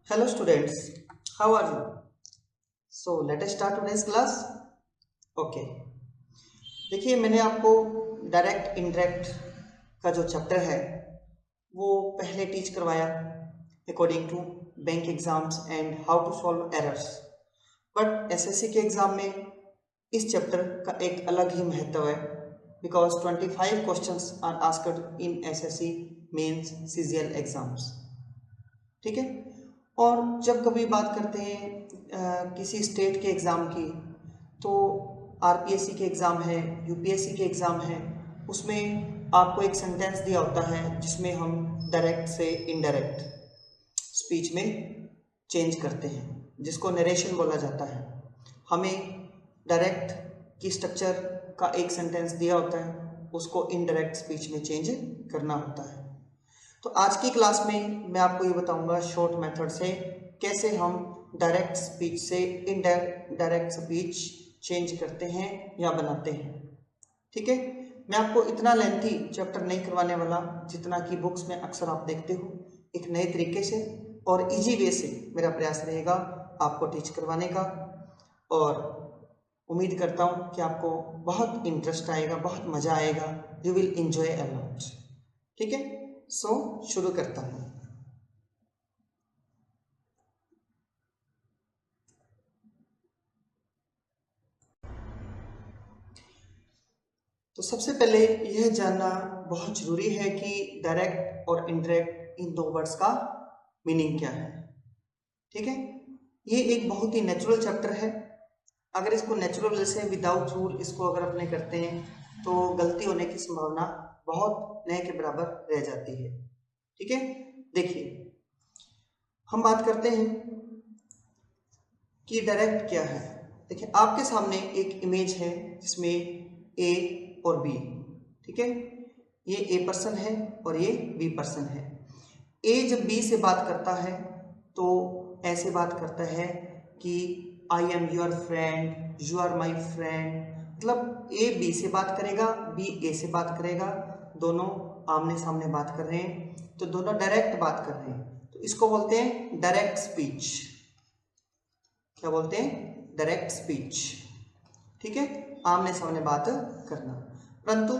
Hello students, how are you? So let us start today's class. Okay. देखिए मैंने आपको direct indirect का जो चैप्टर है वो पहले टीच करवाया according to bank exams and how to solve errors. But SSC के एग्जाम में इस चैप्टर का एक अलग ही महत्व है because 25 questions are asked in SSC mains CGL exams. ठीक है। और जब कभी बात करते हैं किसी स्टेट के एग्ज़ाम की, तो आरपीएससी के एग्ज़ाम है, यूपीएससी के एग्ज़ाम है, उसमें आपको एक सेंटेंस दिया होता है जिसमें हम डायरेक्ट से इनडायरेक्ट स्पीच में चेंज करते हैं, जिसको नरेशन बोला जाता है। हमें डायरेक्ट की स्ट्रक्चर का एक सेंटेंस दिया होता है, उसको इनडायरेक्ट स्पीच में चेंज करना होता है। तो आज की क्लास में मैं आपको ये बताऊंगा शॉर्ट मेथड से कैसे हम डायरेक्ट स्पीच से इनडायरेक्ट स्पीच चेंज करते हैं या बनाते हैं। ठीक है। मैं आपको इतना लेंथी चैप्टर नहीं करवाने वाला जितना कि बुक्स में अक्सर आप देखते हो। एक नए तरीके से और इजी वे से मेरा प्रयास रहेगा आपको टीच करवाने का, और उम्मीद करता हूँ कि आपको बहुत इंटरेस्ट आएगा, बहुत मज़ा आएगा, you will enjoy a lot. ठीक है। सो शुरू करता हूं। तो सबसे पहले यह जानना बहुत जरूरी है कि डायरेक्ट और इनडायरेक्ट इन दो वर्ड्स का मीनिंग क्या है। ठीक है। ये एक बहुत ही नेचुरल चैप्टर है। अगर इसको नेचुरल से विदाउट रूल इसको अगर अपने करते हैं तो गलती होने की संभावना बहुत न के बराबर रह जाती है। ठीक है। देखिए हम बात करते हैं कि डायरेक्ट क्या है। देखिए आपके सामने एक इमेज है जिसमें ए और बी। ठीक है। ये ए पर्सन है और ये बी पर्सन है। ए जब बी से बात करता है तो ऐसे बात करता है कि I am your friend, you are my friend. मतलब ए बी से बात करेगा, बी ए से बात करेगा, दोनों आमने सामने बात कर रहे हैं, तो दोनों डायरेक्ट बात कर रहे हैं। तो इसको बोलते हैं डायरेक्ट स्पीच। क्या बोलते हैं? Direct speech. ठीक है। आमने सामने बात करना। परंतु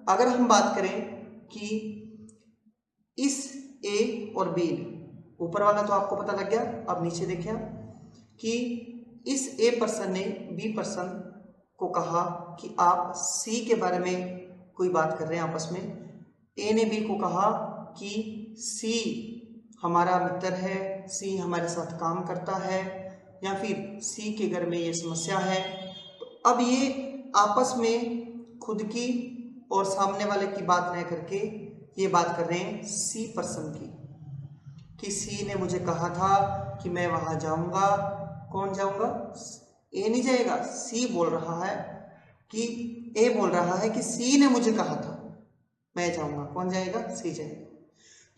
अगर हम बात करें कि इस ए और बी, ऊपर वाला तो आपको पता लग गया, अब नीचे देखिए कि इस ए पर्सन ने बी पर्सन को कहा कि आप सी के बारे में कोई बात कर रहे हैं आपस में। ए ने बी को कहा कि सी हमारा मित्र है, सी हमारे साथ काम करता है, या फिर सी के घर में ये समस्या है। तो अब ये आपस में खुद की और सामने वाले की बात नहीं करके ये बात कर रहे हैं सी पर्सन की, कि सी ने मुझे कहा था कि मैं वहां जाऊंगा। कौन जाऊंगा? ए नहीं जाएगा, सी बोल रहा है कि ए बोल रहा है कि सी ने मुझे कहा था मैं जाऊंगा। कौन जाएगा? सी जाएगा।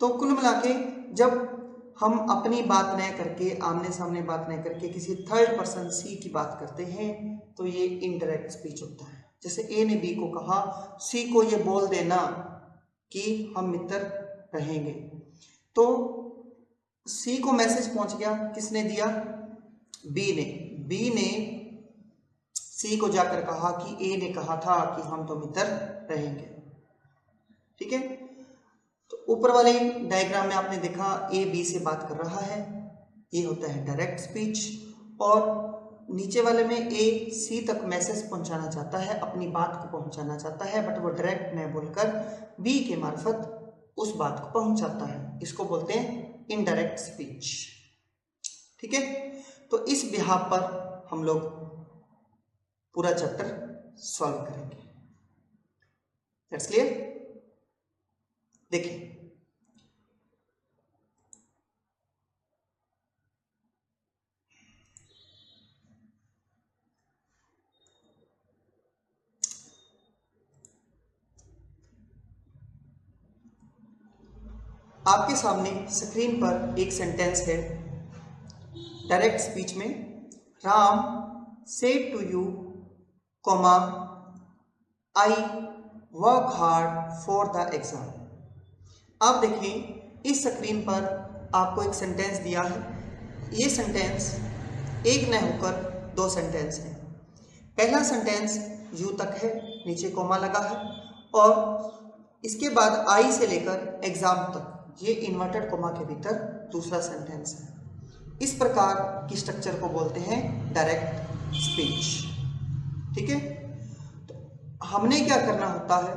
तो कुल मिला के जब हम अपनी बात न करके, आमने सामने बात न करके किसी थर्ड पर्सन सी की बात करते हैं तो ये इनडायरेक्ट स्पीच होता है। जैसे ए ने बी को कहा सी को ये बोल देना कि हम मित्र रहेंगे, तो सी को मैसेज पहुंच गया। किसने दिया? बी ने। बी ने सी को जाकर कहा कि ए ने कहा था कि हम तो मित्र रहेंगे। ठीक है। तो ऊपर वाले डायग्राम में आपने देखा ए बी से बात कर रहा है, ये होता है डायरेक्ट स्पीच। और नीचे वाले में ए सी तक मैसेज पहुंचाना चाहता है, अपनी बात को पहुंचाना चाहता है, बट वो डायरेक्ट न बोलकर बी के मार्फत उस बात को पहुंचाता है। इसको बोलते हैं इनडायरेक्ट स्पीच। ठीक है। तो इस बिहाफ पर हम लोग पूरा चैप्टर सॉल्व करेंगे। That's clear. देखिए आपके सामने स्क्रीन पर एक सेंटेंस है डायरेक्ट स्पीच में। Ram said to you, comma I work hard for the exam. आप देखें इस स्क्रीन पर आपको एक सेंटेंस दिया है ये सेंटेंस एक न होकर दो सेंटेंस हैं। पहला सेंटेंस यू तक है, नीचे कोमा लगा है, और इसके बाद आई से लेकर एग्जाम तक ये इन्वर्टेड कोमा के भीतर दूसरा सेंटेंस है। इस प्रकार की स्ट्रक्चर को बोलते हैं डायरेक्ट स्पीच। ठीक है, तो हमने क्या करना होता है,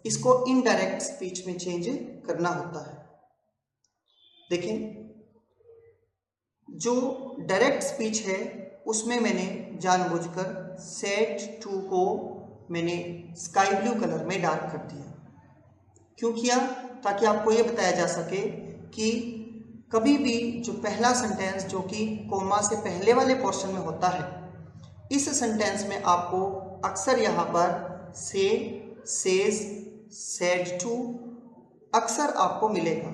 इसको इनडायरेक्ट स्पीच में चेंज करना होता है। देखें, जो डायरेक्ट स्पीच है उसमें मैंने जानबूझकर सेट टू को मैंने स्काई ब्लू कलर में डार्क कर दिया। क्यों किया? ताकि आपको ये बताया जा सके कि कभी भी जो पहला सेंटेंस जो कि कोमा से पहले वाले पोर्शन में होता है, इस सेंटेंस में आपको अक्सर यहाँ पर से, सेज, सेड टू अक्सर आपको मिलेगा।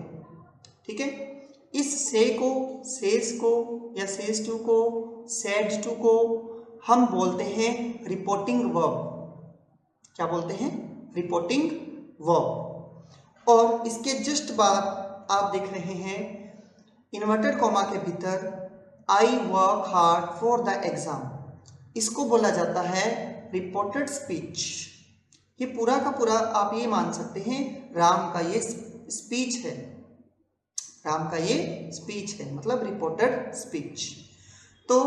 ठीक है, इस से को, सेज को या सेज टू को, सेड टू को हम बोलते हैं रिपोर्टिंग वर्ब। क्या बोलते हैं? Reporting verb. और इसके जस्ट बाद आप देख रहे हैं इन्वर्टेड कॉमा के भीतर आई work hard for the exam, इसको बोला जाता है रिपोर्टेड स्पीच। ये पूरा का पूरा आप ये मान सकते हैं राम का ये स्पीच है, राम का ये स्पीच है, मतलब रिपोर्टेड स्पीच। तो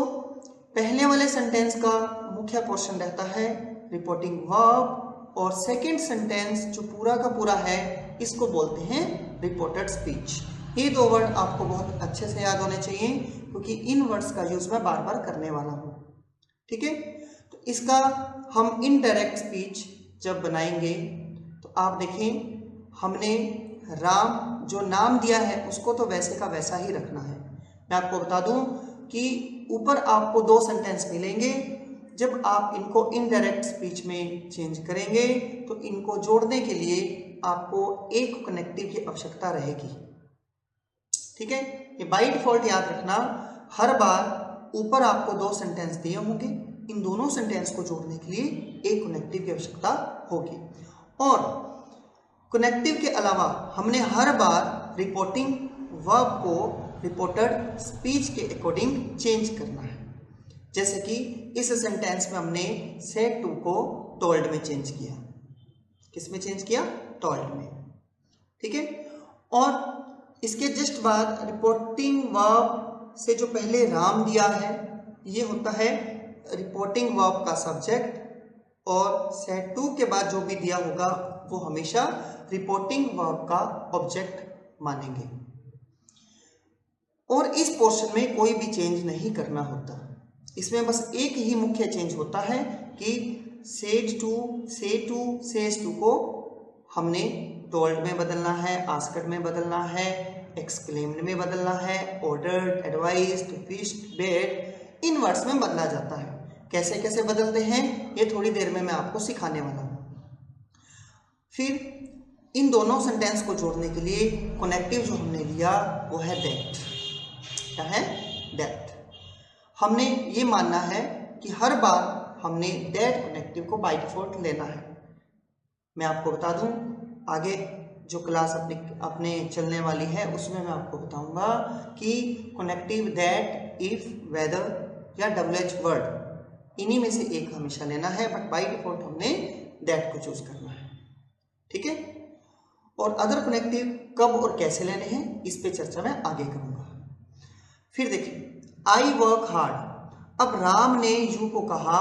पहले वाले सेंटेंस का मुख्य पोर्शन रहता है रिपोर्टिंग वर्ब, और सेकंड सेंटेंस जो पूरा का पूरा है इसको बोलते हैं रिपोर्टेड स्पीच। ये दो वर्ड आपको बहुत अच्छे से याद होने चाहिए, क्योंकि इन वर्ड्स का यूज मैं बार बार करने वाला हूँ। ठीक है, तो इसका हम इनडायरेक्ट स्पीच जब बनाएंगे तो आप देखें, हमने राम जो नाम दिया है उसको तो वैसे का वैसा ही रखना है। मैं आपको बता दूं कि ऊपर आपको दो सेंटेंस मिलेंगे, जब आप इनको इनडायरेक्ट स्पीच में चेंज करेंगे तो इनको जोड़ने के लिए आपको एक कनेक्टिव की आवश्यकता रहेगी। ठीक है, ये बाय डिफॉल्ट याद रखना, हर बार ऊपर आपको दो सेंटेंस दिए होंगे, इन दोनों सेंटेंस को जोड़ने के लिए एक कनेक्टिव की आवश्यकता होगी। और कनेक्टिव के अलावा हमने हर बार रिपोर्टिंग वर्ब को रिपोर्टेड स्पीच के अकॉर्डिंग चेंज करना है। जैसे कि इस सेंटेंस में हमने सेड टू को टोल्ड में चेंज किया। किस में चेंज किया? टोल्ड में। ठीक है, और इसके जस्ट बाद रिपोर्टिंग वर्ब से जो पहले राम दिया है ये होता है रिपोर्टिंग वर्ब का सब्जेक्ट, और सेड टू के बाद जो भी दिया होगा वो हमेशा रिपोर्टिंग वर्ब का ऑब्जेक्ट मानेंगे। और इस पोर्शन में कोई भी चेंज नहीं करना होता, इसमें बस एक ही मुख्य चेंज होता है कि सेड टू, से टू, सेज टू को हमने टोल्ड में बदलना है, आस्क्ड में बदलना है, एक्सक्लेम्ड में बदलना है, ऑर्डर्ड, एडवाइज्ड, विश्ड, बेड, इन वर्ड्स में बदला जाता है। कैसे कैसे बदलते हैं ये थोड़ी देर में मैं आपको सिखाने वाला हूँ। फिर इन दोनों सेंटेंस को जोड़ने के लिए कनेक्टिव जो हमने लिया वो है दैट। क्या है? दैट। हमने ये मानना है कि हर बार हमने दैट कनेक्टिव को बाय डिफॉल्ट लेना है। मैं आपको बता दूं, आगे जो क्लास अपने चलने वाली है उसमें मैं आपको बताऊंगा कि कनेक्टिव दैट, इफ, वेदर या WH वर्ड इन्हीं में से एक हमेशा लेना है, बट बाय डिफॉल्ट हमने दैट को चूज करना है। ठीक है, और अदर कनेक्टिव कब और कैसे लेने हैं इस पे चर्चा मैं आगे करूंगा। फिर देखिए, आई वर्क हार्ड। अब राम ने यू को कहा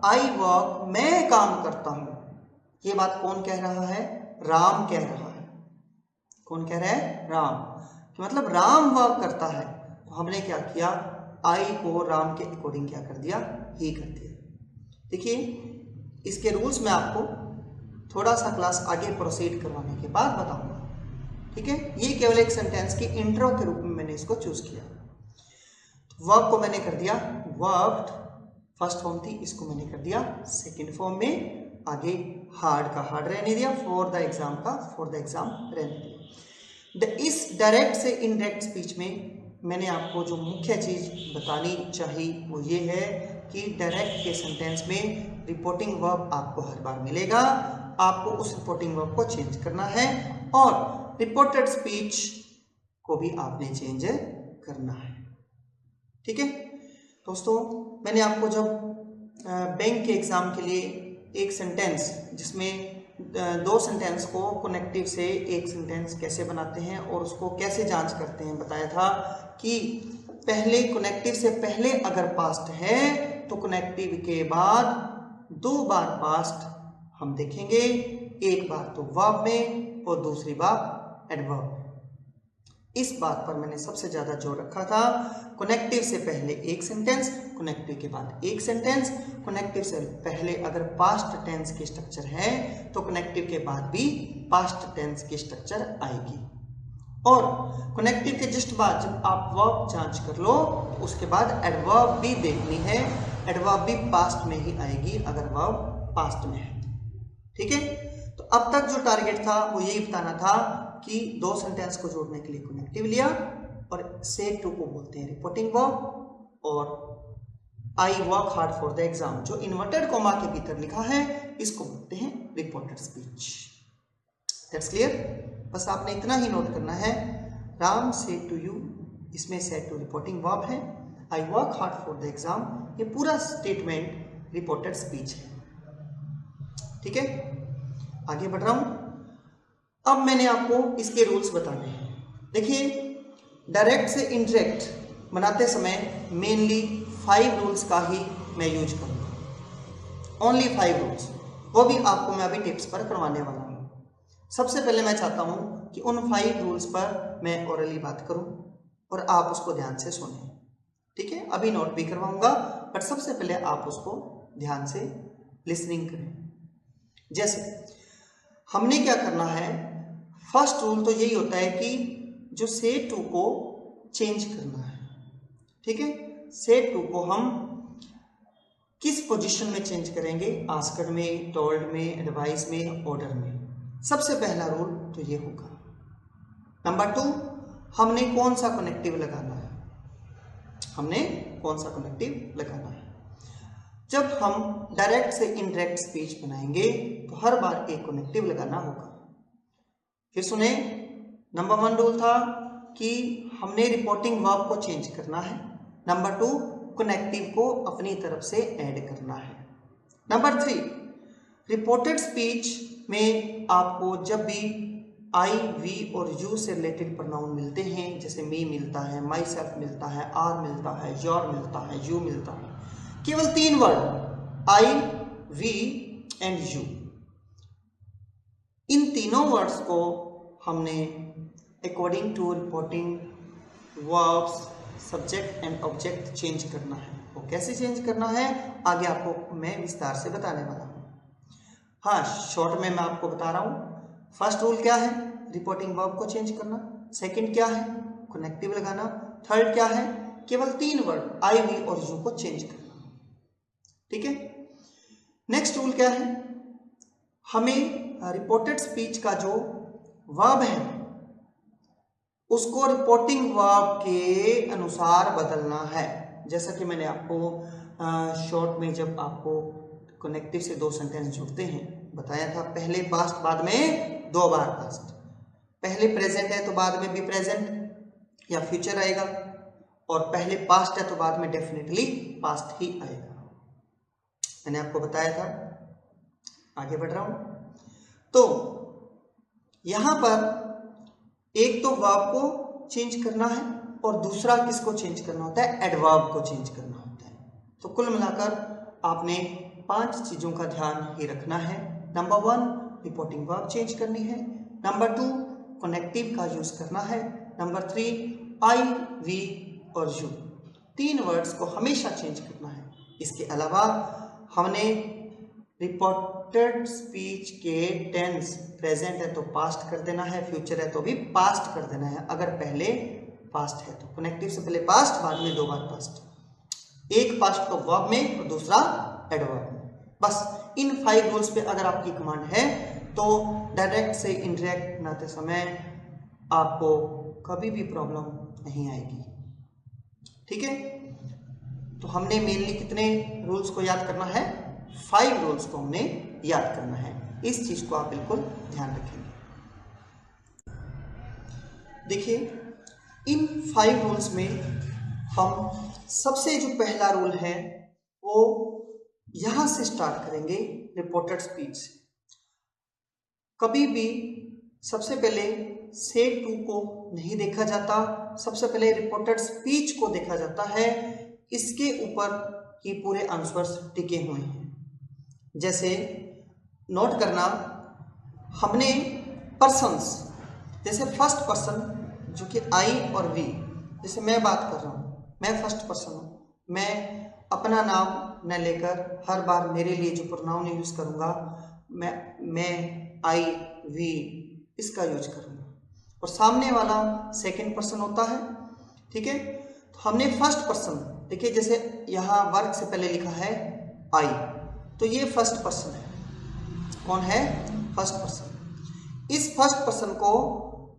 आई वर्क, मैं काम करता हूं। ये बात कौन कह रहा है? राम कह रहा है। कौन कह रहा है? राम। तो मतलब राम वर्क करता है, तो हमने क्या किया, आई को राम के अकॉर्डिंग क्या कर दिया, ही कर दिया। देखिए, इसके रूल्स मैं आपको थोड़ा सा क्लास आगे प्रोसीड करवाने के बाद बताऊंगा। ठीक है, ये केवल एक सेंटेंस की इंट्रो के रूप में मैंने इसको चूज किया। वर्क को मैंने कर दिया वर्क्ड, फर्स्ट फॉर्म थी, इसको मैंने कर दिया सेकंड फॉर्म में। आगे हार्ड का हार्ड रहने दिया, फॉर द एग्जाम का फॉर द एग्जाम रहने दिया। इस डायरेक्ट से इनडायरेक्ट स्पीच में मैंने आपको जो मुख्य चीज बतानी चाहिए वो ये है कि डायरेक्ट के सेंटेंस में रिपोर्टिंग वर्ब आपको हर बार मिलेगा, आपको उस रिपोर्टिंग वर्ब को चेंज करना है, और रिपोर्टेड स्पीच को भी आपने चेंज करना है। ठीक है दोस्तों, मैंने आपको जब बैंक के एग्जाम के लिए एक सेंटेंस जिसमें दो सेंटेंस को कनेक्टिव से एक सेंटेंस कैसे बनाते हैं और उसको कैसे जांच करते हैं बताया था कि पहले कनेक्टिव से पहले अगर पास्ट है तो कनेक्टिव के बाद 2 बार पास्ट हम देखेंगे, एक बार तो वर्ब में और दूसरी बार एडवर्ब। इस बात पर मैंने सबसे ज्यादा जोर रखा था। कनेक्टिव से पहले एक सेंटेंस, कनेक्टिव के बाद एक सेंटेंस। कनेक्टिव से पहले अगर पास्ट टेंस की स्ट्रक्चर है तो कनेक्टिव के बाद भी पास्ट टेंस की स्ट्रक्चर आएगी। और कनेक्टिव के जस्ट बाद जब आप वर्ब जांच कर लो तो उसके बाद एडवर्ब भी देखनी है। एडवर्ब भी पास्ट में ही आएगी अगर वर्ब पास्ट में है। ठीक है, तो अब तक जो टारगेट था वो यही बताना था कि 2 सेंटेंस को जोड़ने के लिए कनेक्टिव लिया और से टू को बोलते हैं रिपोर्टिंग वर्ब, और आई work hard for the exam जो इन्वर्टेड कॉमा के भीतर लिखा है इसको बोलते हैं रिपोर्टेड स्पीच। That's clear. बस आपने इतना ही नोट करना है, राम से टू यू, इसमें से टू रिपोर्टिंग वर्ब है, आई work hard for the exam ये पूरा स्टेटमेंट रिपोर्टेड स्पीच है। ठीक है, आगे बढ़ रहा हूं। अब मैंने आपको इसके रूल्स बताने हैं। देखिए, डायरेक्ट से इनडायरेक्ट बनाते समय मेनली 5 रूल्स का ही मैं यूज करूंगा, ओनली 5 रूल्स, वो भी आपको मैं अभी टिप्स पर करवाने वाला हूं। सबसे पहले मैं चाहता हूं कि उन 5 रूल्स पर मैं ओरली बात करूं और आप उसको ध्यान से सुनें। ठीक है, अभी नोट भी करवाऊंगा बट सबसे पहले आप उसको ध्यान से लिसनिंग करें। जैसे हमने क्या करना है, फर्स्ट रूल तो यही होता है कि जो से टू को चेंज करना है। ठीक है, से टू को हम किस पोजीशन में चेंज करेंगे, आस्क्ड में, टोल्ड में, एडवाइस में, ऑर्डर में। सबसे पहला रूल तो ये होगा। नंबर 2, हमने कौन सा कनेक्टिव लगाना है, हमने कौन सा कनेक्टिव लगाना है। जब हम डायरेक्ट से इनडायरेक्ट स्पीच बनाएंगे तो हर बार एक कनेक्टिव लगाना होगा। फिर सुने, नंबर 1 रूल था कि हमने रिपोर्टिंग वर्ब को चेंज करना है। नंबर 2, कनेक्टिव को अपनी तरफ से ऐड करना है। नंबर 3, रिपोर्टेड स्पीच में आपको जब भी आई, वी और यू से रिलेटेड प्रोनाउन मिलते हैं, जैसे मी मिलता है, माई सेल्फ मिलता है, आर मिलता है, योर मिलता है, यू मिलता है, केवल 3 word I, we and you, इन तीनों वर्ड्स को हमने according to reporting verbs, subject and object change करना है। वो कैसे चेंज करना है आगे आपको मैं विस्तार से बताने वाला हूँ। हाँ, शॉर्ट में मैं आपको बता रहा हूँ। फर्स्ट रूल क्या है, रिपोर्टिंग वर्ब को चेंज करना। सेकंड क्या है, कनेक्टिव लगाना। थर्ड क्या है, केवल 3 वर्ड आई, वी और यू को चेंज करना। ठीक है, नेक्स्ट रूल क्या है, हमें रिपोर्टेड स्पीच का जो वर्ब है उसको रिपोर्टिंग वर्ब के अनुसार बदलना है। जैसा कि मैंने आपको शॉर्ट में जब आपको कनेक्टिव से 2 सेंटेंस जुड़ते हैं बताया था, पहले पास्ट बाद में 2 बार पास्ट, पहले प्रेजेंट है तो बाद में भी प्रेजेंट या फ्यूचर आएगा, और पहले पास्ट है तो बाद में डेफिनेटली पास्ट ही आएगा। मैंने आपको बताया था। आगे बढ़ रहा हूं, तो यहां पर एक तो वर्ब को चेंज करना है और दूसरा किसको चेंज करना होता है, एडवर्ब को चेंज करना होता है। तो कुल मिलाकर आपने 5 चीजों का ध्यान ही रखना है। नंबर 1, रिपोर्टिंग वर्ब चेंज करनी है। नंबर 2, कनेक्टिव का यूज करना है। नंबर 3, आई, वी और यू, 3 वर्ड्स को हमेशा चेंज करना है। इसके अलावा हमने रिपोर्टेड स्पीच के टेंस, प्रेजेंट है तो पास्ट कर देना है, फ्यूचर है तो भी पास्ट कर देना है। अगर पहले पास्ट है तो कनेक्टिव से पहले पास्ट, बाद में 2 बार पास्ट, एक पास्ट तो वर्ब में और दूसरा एडवर्ब में। बस इन 5 रूल्स पे अगर आपकी कमांड है तो डायरेक्ट से इनडायरेक्ट बनाते समय आपको कभी भी प्रॉब्लम नहीं आएगी। ठीक है, तो हमने मेनली कितने रूल्स को याद करना है, 5 रूल्स को हमने याद करना है। इस चीज को आप बिल्कुल ध्यान रखेंगे। देखिए, इन 5 रूल्स में हम सबसे जो पहला रूल है वो यहां से स्टार्ट करेंगे, रिपोर्टेड स्पीच। कभी भी सबसे पहले सेट टू को नहीं देखा जाता, सबसे पहले रिपोर्टेड स्पीच को देखा जाता है। इसके ऊपर ही पूरे आंसर्स टिके हुए हैं। जैसे नोट करना, हमने पर्सन्स, जैसे फर्स्ट पर्सन जो कि आई और वी, जैसे मैं बात कर रहा हूँ, मैं फर्स्ट पर्सन हूँ, मैं अपना नाम न लेकर हर बार मेरे लिए जो प्रोनाउन यूज करूँगा, मैं आई वी इसका यूज करूँगा, और सामने वाला सेकंड पर्सन होता है। ठीक है, तो हमने फर्स्ट पर्सन, देखिए जैसे यहाँ वर्क से पहले लिखा है आई, तो ये फर्स्ट पर्सन है। कौन है? First person. इस फर्स्ट पर्सन को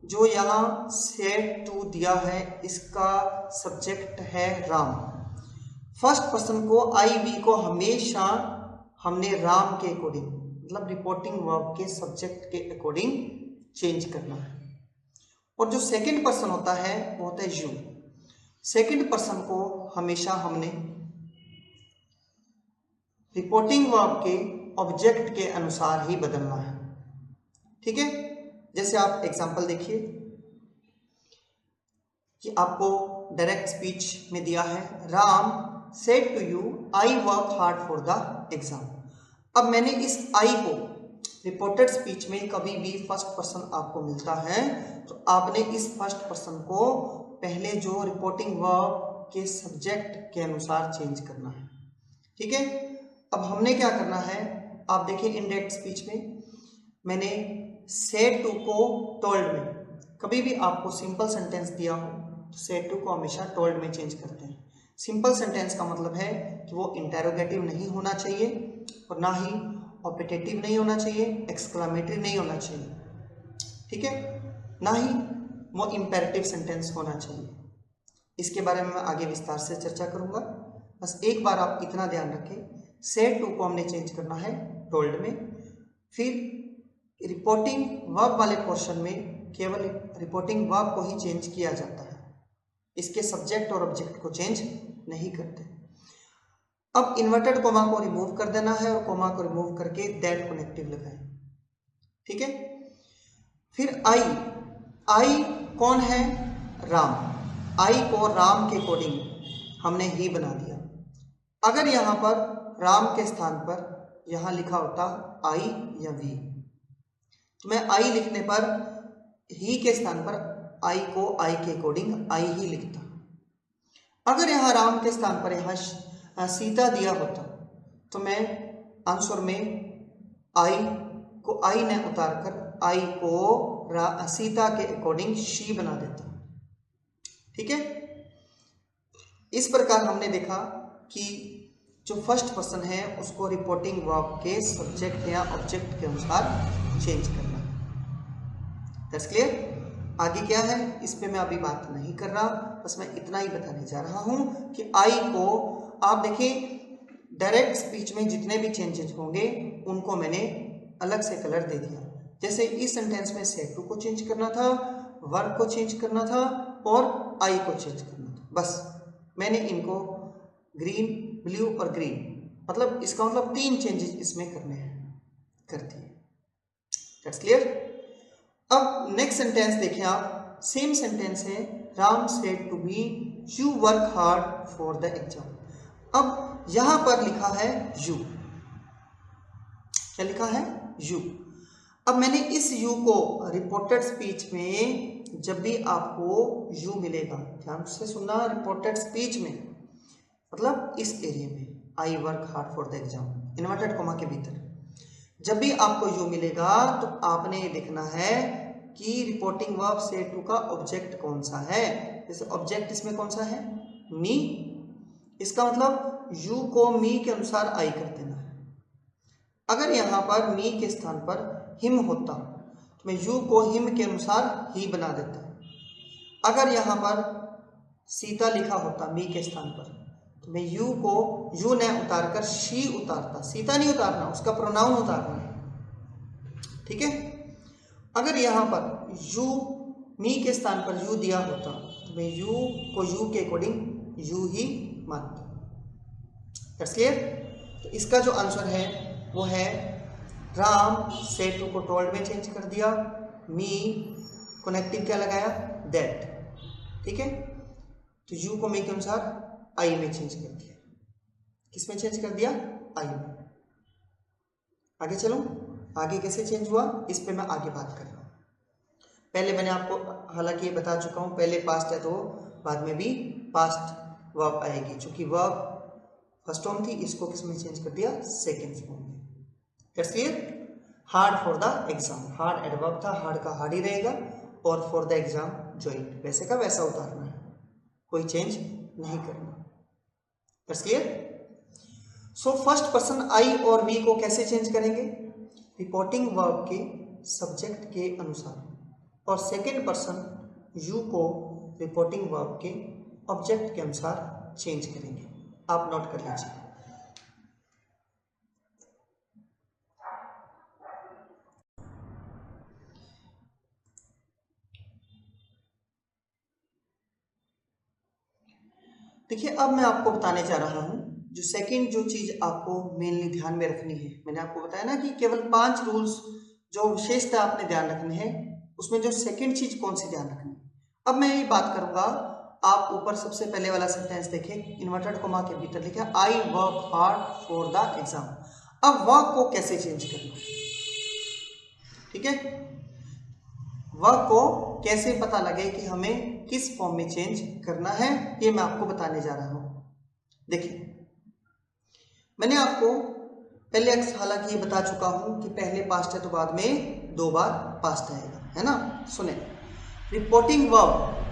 जो यहाँ सेट टू दिया है, इसका सब्जेक्ट है राम। फर्स्ट पर्सन को आई वी को हमेशा हमने राम के अकॉर्डिंग, मतलब रिपोर्टिंग वर्ब के सब्जेक्ट के अकॉर्डिंग चेंज करना है। और जो सेकंड पर्सन होता है वो होता है यू। सेकंड पर्सन को हमेशा हमने रिपोर्टिंग वर्ब के ऑब्जेक्ट के अनुसार ही बदलना है। ठीक है, जैसे आप एग्जांपल देखिए कि आपको डायरेक्ट स्पीच में दिया है, Ram said to you I work hard for the exam. अब मैंने इस आई को रिपोर्टेड स्पीच में कभी भी फर्स्ट पर्सन आपको मिलता है तो आपने इस फर्स्ट पर्सन को पहले जो रिपोर्टिंग वर्ब के सब्जेक्ट के अनुसार चेंज करना है। ठीक है, अब हमने क्या करना है, आप देखिए इनडायरेक्ट स्पीच में मैंने सेड टू को टोल्ड में, कभी भी आपको सिंपल सेंटेंस दिया हो तो सेड टू को हमेशा टोल्ड में चेंज करते हैं। सिंपल सेंटेंस का मतलब है कि वो इंटेरोगेटिव नहीं होना चाहिए और ना ही ऑपरेटिव नहीं होना चाहिए, एक्सक्लामेटरी नहीं होना चाहिए। ठीक है, ना ही वो इंपेरेटिव सेंटेंस होना चाहिए। इसके बारे में मैं आगे विस्तार से चर्चा करूंगा। बस एक बार आप इतना ध्यान रखें, सेड टू को हमने चेंज करना है टोल्ड में। फिर रिपोर्टिंग वर्ब वाले पोर्शन में केवल रिपोर्टिंग वर्ब को ही चेंज किया जाता है, इसके सब्जेक्ट और ऑब्जेक्ट को चेंज नहीं करते। अब इन्वर्टेड कोमा को रिमूव कर देना है और कोमा को रिमूव करके दैट कनेक्टिव लगाएं। ठीक है, फिर आई कौन है? राम। आई को राम के अकॉर्डिंग हमने ही बना दिया। अगर यहां पर राम के स्थान पर यहां लिखा होता आई या वी, तो मैं आई लिखने पर ही के स्थान पर आई को आई के अकॉर्डिंग आई ही लिखता। अगर यहां राम के स्थान पर यहां सीता दिया होता तो मैं आंसर में आई को आई ने उतार कर आई को सीता के अकॉर्डिंग शी बना देता। ठीक है, इस प्रकार हमने देखा कि जो फर्स्ट पर्सन है उसको रिपोर्टिंग वर्ब के सब्जेक्ट या ऑब्जेक्ट के अनुसार चेंज करना। That's clear. आगे क्या है इस पे मैं अभी बात नहीं कर रहा, बस मैं इतना ही बताने जा रहा हूं कि आई को आप देखिए डायरेक्ट स्पीच में जितने भी चेंजेस होंगे उनको मैंने अलग से कलर दे दिया। जैसे इस सेंटेंस में सेड टू को चेंज करना था, वर्ब को चेंज करना था और आई को चेंज करना था। बस मैंने इनको ग्रीन, ब्लू और ग्रीन, मतलब इसका मतलब 3 चेंजेस इसमें करने हैं, कर दिए। That's clear. अब नेक्स्ट सेंटेंस देखें आप, सेम सेंटेंस है, Ram said to me you work hard for the exam. अब यहां पर लिखा है यू, क्या लिखा है? यू। अब मैंने इस यू को रिपोर्टेड स्पीच में जब भी आपको यू मिलेगा, ध्यान से सुनना, रिपोर्टेड स्पीच में मतलब इस एरिया में आई work hard for the exam inverted coma के भीतर जब भी आपको यू मिलेगा तो आपने ये देखना है कि रिपोर्टिंग वर्ब सेड टू का ऑब्जेक्ट कौन सा है। जैसे ऑब्जेक्ट इसमें कौन सा है? मी। इसका मतलब यू को मी के अनुसार आई कर देना है। अगर यहां पर मी के स्थान पर हिम होता तो मैं यू को हिम के अनुसार ही बना देता। अगर यहां पर सीता लिखा होता मी के स्थान पर तो मैं यू को यू ने उतार कर शी उतारता, सीता नहीं उतारना, उसका प्रोनाउन उतारना है। ठीक है, अगर यहां पर यू मी के स्थान पर यू दिया होता तो मैं यू को यू के अकॉर्डिंग यू ही मत। That's clear. तो इसका जो आंसर है वो है राम से टू को टोल्ड में चेंज कर दिया, मी कनेक्टिव क्या लगाया, दैट। ठीक है, तो यू को मी के अनुसार आई में चेंज कर दिया। किस में चेंज कर दिया, आई में। आगे चलो, आगे कैसे चेंज हुआ इस पे मैं आगे बात कर रहा हूँ। पहले मैंने आपको हालांकि ये बता चुका हूँ, पहले पास्ट है तो बाद में भी पास्ट वर्ब आएगी। चूंकि वर्ब फर्स्ट फॉर्म थी, इसको किस में चेंज कर दिया, सेकेंड फॉर्म में। That's clear. Hard for the exam, hard adverb था, हार्ड का हार्ड ही रहेगा, और फॉर द एग्जाम ज्वाइन, वैसे का वैसा उतारना है, कोई चेंज नहीं करना। That's clear. So first person I और वी को कैसे चेंज करेंगे, रिपोर्टिंग वर्ब के सब्जेक्ट के अनुसार, और सेकेंड पर्सन यू को रिपोर्टिंग वर्ब के ऑब्जेक्ट के अनुसार चेंज करेंगे। आप नोट कर लीजिए। देखिए, अब मैं आपको बताने जा रहा हूं जो सेकंड जो चीज आपको मेनली ध्यान में रखनी है। मैंने आपको बताया ना कि केवल 5 रूल्स जो विशेषता आपने ध्यान रखने हैं, उसमें जो सेकंड चीज कौन सी ध्यान रखनी है। अब मैं ये बात करूंगा, आप ऊपर सबसे पहले वाला सेंटेंस देखें, इन्वर्टेड कॉमा के भीतर लिखा आई work hard for the exam. अब वर्क को कैसे चेंज करना है, ठीक है, वर्क को कैसे पता लगे कि हमें किस फॉर्म में चेंज करना है, ये मैं आपको बताने जा रहा हूं। देखिए, मैंने आपको पहले हालांकि ये बता चुका हूं कि पहले पास्ट है तो बाद में 2 बार पास्ट आएगा, है ना। सुने, रिपोर्टिंग वर्ब,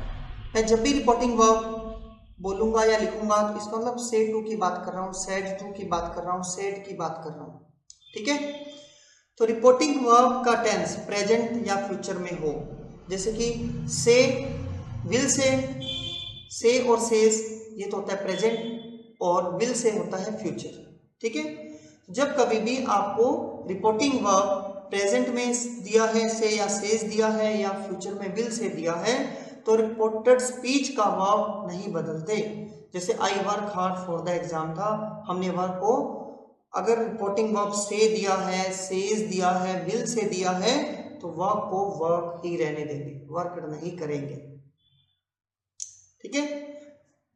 मैं जब भी रिपोर्टिंग वर्ब बोलूंगा या लिखूंगा तो इसका मतलब से टू की बात कर रहा हूं, सेड टू की बात कर रहा हूं, सेड की बात कर रहा हूं, ठीक है। तो रिपोर्टिंग वर्ब का टेंस प्रेजेंट या फ्यूचर में हो, जैसे कि से, विल से और सेज ये तो होता है प्रेजेंट, और विल से होता है फ्यूचर, ठीक है। जब कभी भी आपको रिपोर्टिंग वर्ब प्रेजेंट में दिया है से या सेज दिया है, या फ्यूचर में विल से दिया है, तो रिपोर्टेड स्पीच का वर्ब नहीं बदलते। जैसे आई work hard for the exam था, हमने वर्ब को अगर रिपोर्टिंग वर्ब से दिया है, सेज दिया है, विल से दिया है, तो वर्ब को वर्क ही रहने देंगे, वर्क नहीं करेंगे, ठीक है।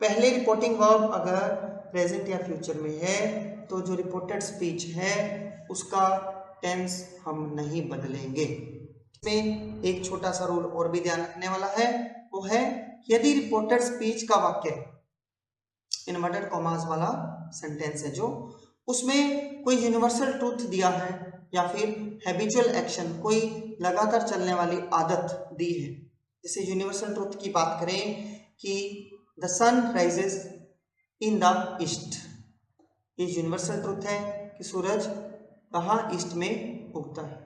पहले रिपोर्टिंग वर्ब अगर प्रेजेंट या फ्यूचर में है तो जो रिपोर्टेड स्पीच है उसका टेंस हम नहीं बदलेंगे। इसमें एक छोटा सा रूल और भी ध्यान रखने वाला है, वो है यदि रिपोर्टेड स्पीच का वाक्य इन्वर्टेड कॉमास वाला सेंटेंस है जो, उसमें कोई यूनिवर्सल ट्रूथ दिया है या फिर हैबिचुअल एक्शन, कोई लगातार चलने वाली आदत दी है। जैसे यूनिवर्सल ट्रूथ की बात करें कि the sun rises in the east, ये यूनिवर्सल ट्रूथ है कि सूरज कहाँ, ईस्ट में उगता है।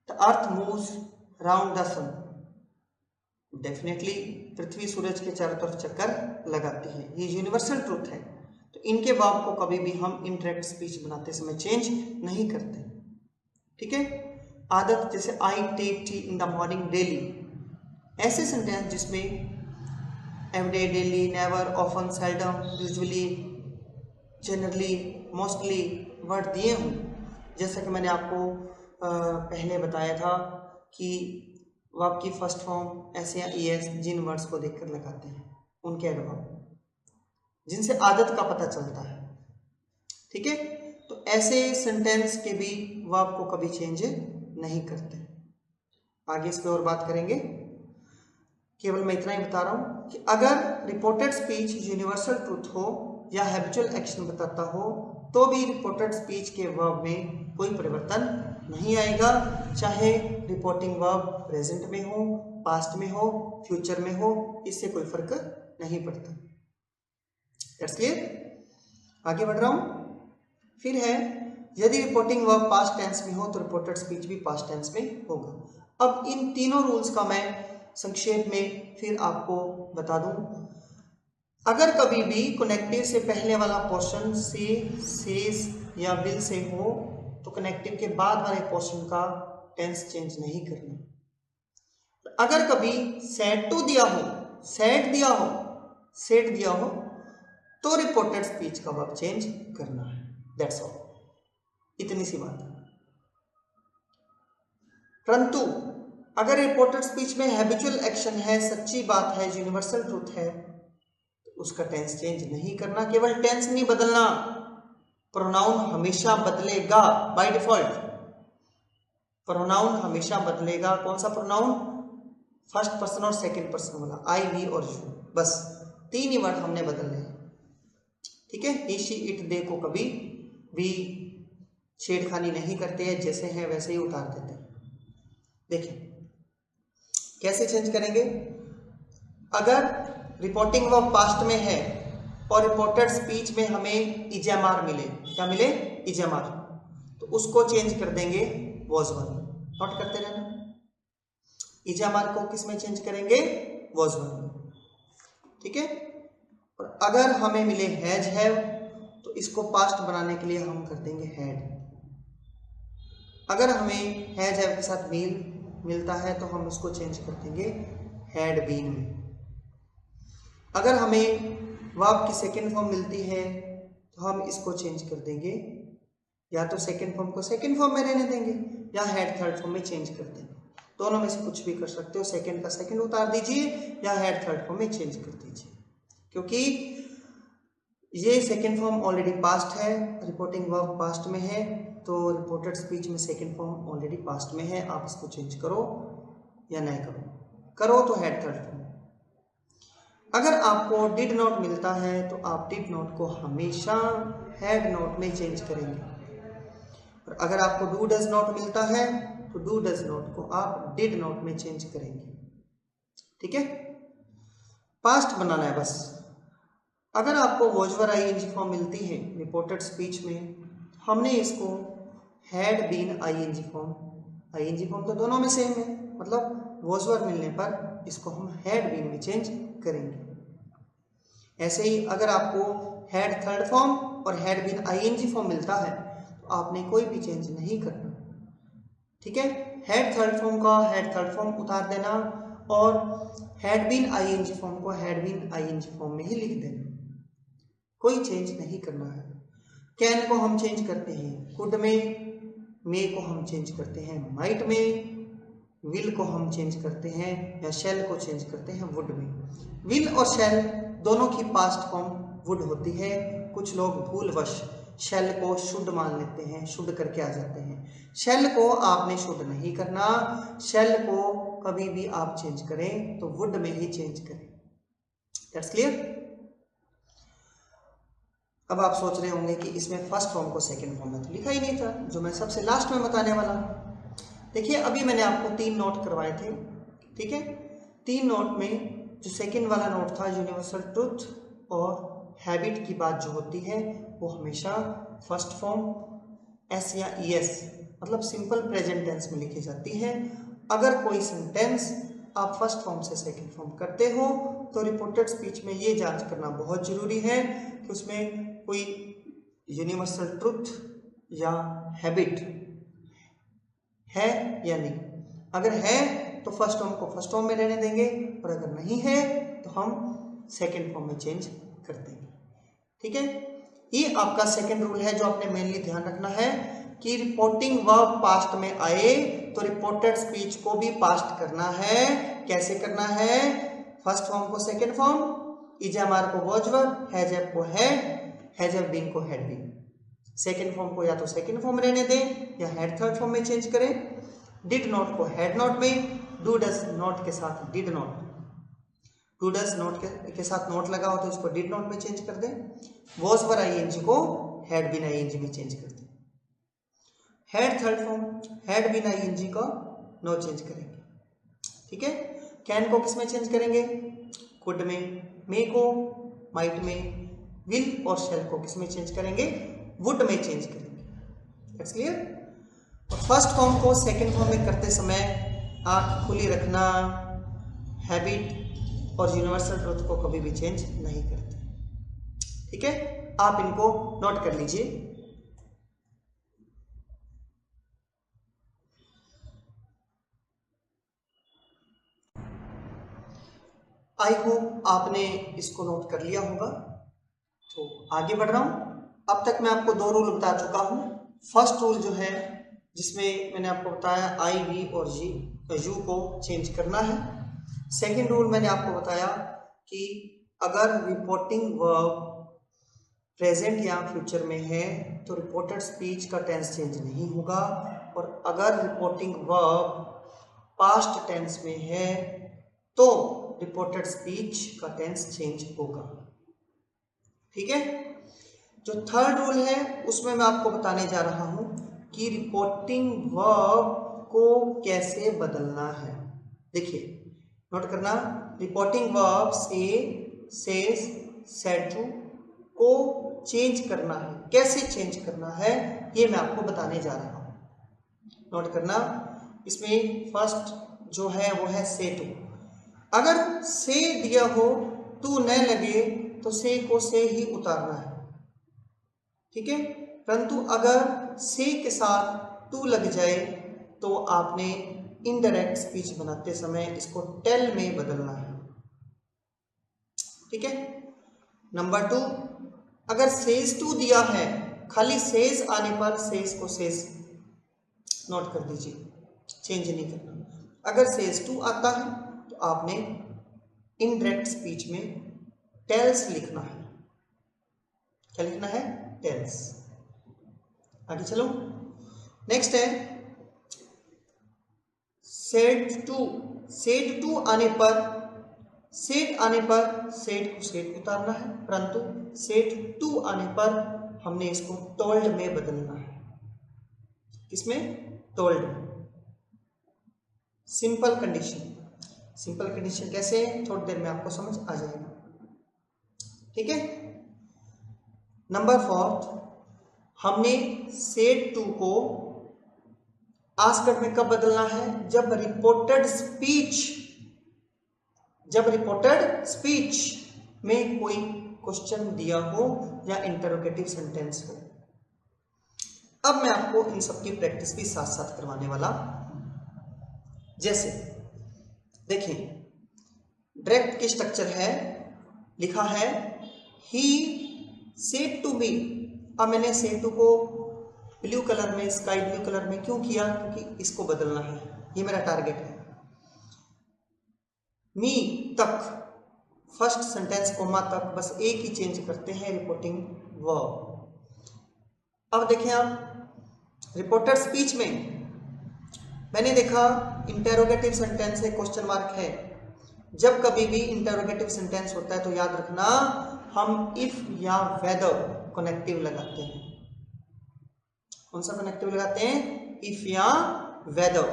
The earth moves round the sun, definitely पृथ्वी सूरज के चारों तरफ चक्कर लगाती है, ये यूनिवर्सल ट्रूथ है। तो इनके वर्ब को कभी भी हम इनडायरेक्ट स्पीच बनाते समय चेंज नहीं करते, ठीक है। आदत, जैसे I take tea in the morning daily, ऐसे सेंटेंस जिसमें everyday, daily, never, often, seldom, usually, generally, mostly word दिए हूँ। जैसा कि मैंने आपको पहले बताया था कि वर्ब की फर्स्ट फॉर्म ऐसे या ईएस जिन वर्ड्स को देखकर लगाते हैं उनके एडवर्ब, जिनसे आदत का पता चलता है, ठीक है। तो ऐसे सेंटेंस के भी वर्ब को कभी चेंज नहीं करते। आगे इस पे और बात करेंगे, केवल मैं इतना ही बता रहा हूं कि अगर रिपोर्टेड स्पीच यूनिवर्सल ट्रूथ हो या हैबिचुअल एक्शन बताता हो तो भी रिपोर्टेड स्पीच के वर्ब में कोई परिवर्तन नहीं आएगा, चाहे रिपोर्टिंग वर्ब प्रेजेंट में हो, पास्ट में हो, फ्यूचर में हो, इससे कोई फर्क नहीं पड़ता। That's clear. आगे बढ़ रहा हूं। फिर है यदि रिपोर्टिंग वर्ब पास्ट टेंस में हो तो रिपोर्टेड स्पीच भी पास्ट टेंस में होगा। अब इन तीनों रूल्स का मैं संक्षेप में फिर आपको बता दूं। अगर कभी भी कनेक्टिव से पहले वाला पोर्शन से, सेज या विल से हो तो कनेक्टिव के बाद वाले पोर्शन का टेंस चेंज नहीं करना। अगर कभी सेड टू दिया हो, सेड दिया हो सेट दिया हो तो रिपोर्टेड स्पीच का वर्ब चेंज करना है, दैट्स ऑल, इतनी सी बात है। परंतु अगर रिपोर्टेड स्पीच में हैबिचुअल एक्शन है, सच्ची बात है, यूनिवर्सल ट्रूथ है, तो उसका टेंस चेंज नहीं करना। केवल टेंस नहीं बदलना, प्रोनाउन हमेशा बदलेगा बाय डिफॉल्ट। प्रोनाउन हमेशा बदलेगा। कौन सा प्रोनाउन? फर्स्ट पर्सन और सेकंड पर्सन वाला, आई, वी और यू, बस 3 ही वर्ड हमने बदलने हैं, ठीक है। ही, शी, इट, दे को कभी भी छेड़खानी नहीं करते हैं, जैसे हैं वैसे ही उतार देते हैं। देखिए कैसे चेंज करेंगे। अगर रिपोर्टिंग वर्ब पास्ट में है और रिपोर्टेड स्पीच में हमें इजामार मिले, क्या मिले? इजामार, तो उसको चेंज कर देंगे वॉज वर्ब। नोट करते रहना, इजामार को किस में चेंज करेंगे? वॉज वर्ब, ठीक है। और अगर हमें मिले हैज, हैव, तो इसको पास्ट बनाने के लिए हम कर देंगे हैड। अगर हमें हैज, हैव के साथ मिलता है तो हम इसको चेंज कर देंगे हैड बीन में। अगर हमें वर्ब की सेकेंड फॉर्म मिलती है तो हम इसको चेंज कर देंगे, या तो सेकेंड फॉर्म को सेकेंड फॉर्म में रहने देंगे या हेड थर्ड फॉर्म में चेंज कर देंगे। दोनों में से कुछ भी कर सकते हो, सेकेंड का सेकेंड उतार दीजिए या हेड थर्ड फॉर्म में चेंज कर दीजिए, क्योंकि ये सेकेंड फॉर्म ऑलरेडी पास्ट है, रिपोर्टिंग वर्ब पास्ट में है, तो रिपोर्टेड स्पीच में सेकेंड फॉर्म ऑलरेडी पास्ट में है। आप इसको चेंज करो या नहीं करो तो हेड थर्ड फॉर्म। अगर आपको डिड नॉट मिलता है तो आप डिड नॉट को हमेशा हैड नॉट में चेंज करेंगे, और अगर आपको डू डज नॉट मिलता है तो डू डज नॉट को आप डिड नॉट में चेंज करेंगे, ठीक है। पास्ट बनाना है बस। अगर आपको वॉज आईएनजी फॉर्म मिलती है रिपोर्टेड स्पीच में, हमने इसको हैड बीन आईएनजी फॉर्म तो दोनों में सेम है, मतलब वॉज मिलने पर इसको हम हैड बीन में चेंज करेंगे। ऐसे ही अगर आपको हैड थर्ड फॉर्म और हैड बीन आईएनजी फॉर्म मिलता है तो आपने कोई भी चेंज नहीं करना, ठीक है। हैड थर्ड फॉर्म का हैड थर्ड फॉर्म उतार देना और हैड बीन आईएनजी फॉर्म को हैड बीन आईएनजी फॉर्म में ही लिख देना, कोई चेंज नहीं करना है। कैन को हम चेंज करते हैं कुड में, मे को हम चेंज करते हैं माइट में, विल को हम चेंज करते हैं या शेल को चेंज करते हैं वुड में। विल और शेल दोनों की पास्ट फॉर्म वुड होती है। कुछ लोग भूलवश शेल को शुड मान लेते हैं, शुड करके आ जाते हैं। शेल को आपने शुड नहीं करना, शेल को कभी भी आप चेंज करें तो वुड में ही चेंज करें। That's clear. अब आप सोच रहे होंगे कि इसमें फर्स्ट फॉर्म को सेकंड फॉर्म में तो लिखा ही नहीं था, जो मैं सबसे लास्ट में बताने वाला। देखिए अभी मैंने आपको 3 नोट करवाए थे, ठीक है। 3 नोट में जो सेकंड वाला नोट था यूनिवर्सल ट्रूथ और हैबिट की बात जो होती है वो हमेशा फर्स्ट फॉर्म एस या ईएस मतलब सिंपल प्रेजेंट टेंस में लिखी जाती है। अगर कोई सेंटेंस आप फर्स्ट फॉर्म से सेकंड फॉर्म करते हो तो रिपोर्टेड स्पीच में ये जांच करना बहुत जरूरी है कि उसमें कोई यूनिवर्सल ट्रूथ या हैबिट है या नहीं। अगर है तो फर्स्ट फॉर्म को फर्स्ट फॉर्म में रहने देंगे और अगर नहीं है तो हम सेकंड फॉर्म में चेंज कर देंगे, ठीक है। ये आपका सेकंड रूल है जो आपने मेनली ध्यान रखना है कि रिपोर्टिंग वर्ब पास्ट में आए तो रिपोर्टेड स्पीच को भी पास्ट करना है। कैसे करना है? फर्स्ट फॉर्म को सेकंड फॉर्म, इजामार को वॉज वर्ब, हैज हैव को हैज हैव बीन को हैड बीन। सेकंड फॉर्म को या तो सेकंड फॉर्म रहने दें या हैड थर्ड फॉर्म में चेंज करें। डिड नॉट को हैड नॉट में, डू डज नॉट के साथ did not, do does not के साथ नॉट लगा हो तो इसको डिड नॉट में चेंज कर दें। वॉज पर आईएनजी को हैड बीन आईएनजी में चेंज कर दें। Had third form had been ING को नो चेंज करेंगे, ठीक है। कैन को किस में चेंज करेंगे? कुड में, मे को माइट में, विल और शेल को किस में चेंज करेंगे? वुड में चेंज करेंगे। That's clear. और फर्स्ट फॉर्म को सेकंड फॉर्म में करते समय आंख खुली रखना, हैबिट और यूनिवर्सल ट्रूथ को कभी भी चेंज नहीं करते, ठीक है। आप इनको नोट कर लीजिए। आई होप आपने इसको नोट कर लिया होगा। तो आगे बढ़ रहा हूं। अब तक मैं आपको 2 रूल बता चुका हूं। फर्स्ट रूल जो है जिसमें मैंने आपको बताया आई, वी और जी यू को चेंज करना है। सेकंड रूल मैंने आपको बताया कि अगर रिपोर्टिंग वर्ब प्रेजेंट या फ्यूचर में है तो रिपोर्टेड स्पीच का टेंस चेंज नहीं होगा, और अगर रिपोर्टिंग वर्ब पास्ट टेंस में है तो रिपोर्टेड स्पीच का टेंस चेंज होगा। ठीक है। जो थर्ड रूल है उसमें मैं आपको बताने जा रहा हूं कि रिपोर्टिंग वर्ब को कैसे बदलना है। देखिए, नोट करना, रिपोर्टिंग वर्ब से, सेज, सेड टू को चेंज करना है। कैसे चेंज करना है ये मैं आपको बताने जा रहा हूं। नोट करना, इसमें फर्स्ट जो है वो है से टू। अगर से दिया हो टू न लगे तो से को से ही उतारना है। ठीक है। परंतु अगर से के साथ टू लग जाए तो आपने इनडायरेक्ट स्पीच बनाते समय इसको टेल में बदलना है। ठीक है। नंबर 2, अगर सेज टू दिया है, खाली सेज आने पर सेज को सेज नोट कर दीजिए, चेंज नहीं करना। अगर सेज टू आता है तो आपने इनडायरेक्ट स्पीच में टेल्स लिखना है। क्या लिखना है? टेल्स। आगे चलो, नेक्स्ट है सेड टू। सेड टू आने पर, सेड आने पर सेड को सेड उतारना है, परंतु सेड टू आने पर हमने इसको टोल्ड में बदलना है। किसमें? टोल्ड में। Simple condition. सिंपल कंडीशन कैसे है थोड़ी देर में आपको समझ आ जाएगा। ठीक है। नंबर 4, हमने सेड टू को आस्क्ड में कब बदलना है? जब रिपोर्टेड स्पीच में कोई क्वेश्चन दिया हो या इंटरोगेटिव सेंटेंस हो। अब मैं आपको इन सब की प्रैक्टिस भी साथ साथ करवाने वाला। जैसे देखिए, डायरेक्ट की स्ट्रक्चर है, लिखा है ही सेड टू मी। अब मैंने सेड टू को ब्लू कलर में, स्काई ब्लू कलर में क्यों किया? क्योंकि इसको बदलना है, ये मेरा टारगेट है। मी तक, फर्स्ट सेंटेंस कोमा तक, बस एक ही चेंज करते हैं, रिपोर्टिंग वर्ब। अब देखें आप रिपोर्टेड स्पीच में मैंने देखा इंटरोगेटिव सेंटेंस है, क्वेश्चन मार्क है। जब कभी भी इंटरोगेटिव सेंटेंस होता है तो याद रखना हम इफ या वेदर कनेक्टिव लगाते हैं। कौन सा कनेक्टिव लगाते हैं? इफ या वेदर।